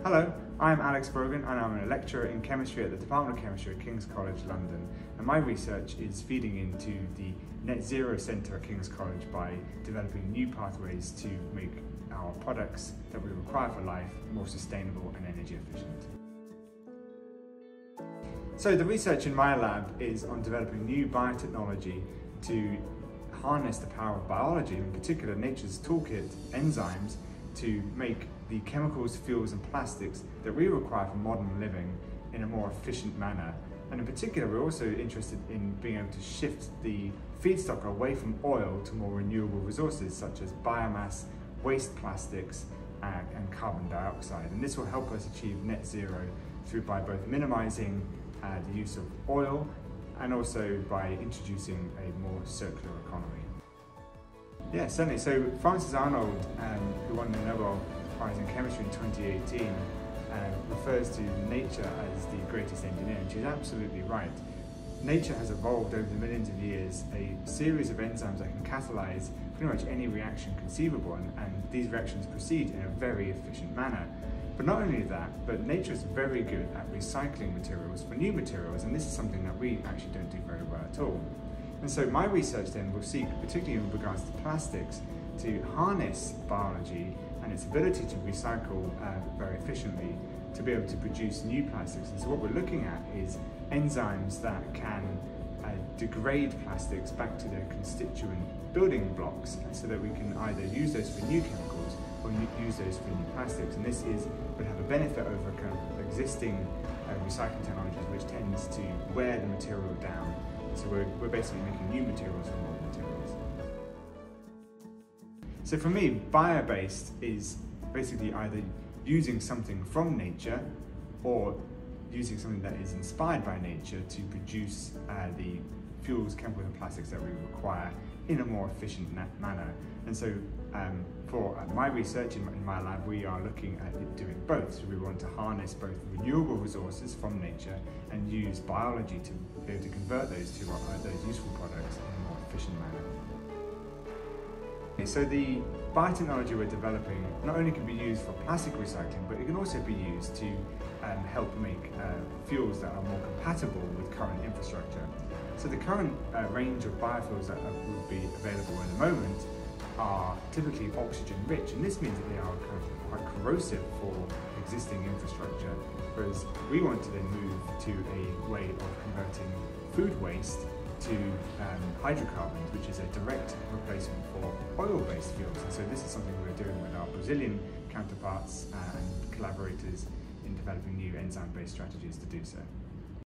Hello, I'm Alex Brogan and I'm a lecturer in chemistry at the Department of Chemistry at King's College London, and my research is feeding into the Net Zero Centre at King's College by developing new pathways to make our products that we require for life more sustainable and energy efficient. So the research in my lab is on developing new biotechnology to harness the power of biology, in particular nature's toolkit, enzymes, to make the chemicals, fuels and plastics that we require for modern living in a more efficient manner. And in particular, we're also interested in being able to shift the feedstock away from oil to more renewable resources such as biomass, waste plastics and carbon dioxide. And this will help us achieve net zero by both minimizing the use of oil and also by introducing a more circular economy. Yeah, certainly. So Frances Arnold, who won the Nobel Prize in Chemistry in 2018, refers to nature as the greatest engineer, and she's absolutely right. Nature has evolved over the millions of years a series of enzymes that can catalyze pretty much any reaction conceivable, and these reactions proceed in a very efficient manner. But not only that, but nature is very good at recycling materials for new materials, and this is something that we actually don't do very well at all. And so my research then will seek, particularly in regards to plastics, to harness biology and its ability to recycle very efficiently to be able to produce new plastics. And so what we're looking at is enzymes that can degrade plastics back to their constituent building blocks, so that we can either use those for new chemicals or use those for new plastics. And this would have a benefit over kind of existing recycling technologies, which tends to wear the material down. So we're basically making new materials from old materials. So for me, bio-based is basically either using something from nature or using something that is inspired by nature to produce the fuels, chemicals and plastics that we require in a more efficient manner. And so for my research in my lab, we are looking at doing both. So we want to harness both renewable resources from nature and use biology to be able to convert those to those useful products in a more efficient manner. Okay, so the biotechnology we're developing not only can be used for plastic recycling, but it can also be used to help make fuels that are more compatible with current infrastructure. So the current range of biofuels that would be available at the moment are typically oxygen rich, and this means that they are kind of quite corrosive for existing infrastructure, whereas we want to then move to a way of converting food waste to hydrocarbons, which is a direct replacement for oil-based fuels. And so this is something we're doing with our Brazilian counterparts and collaborators in developing new enzyme-based strategies to do so.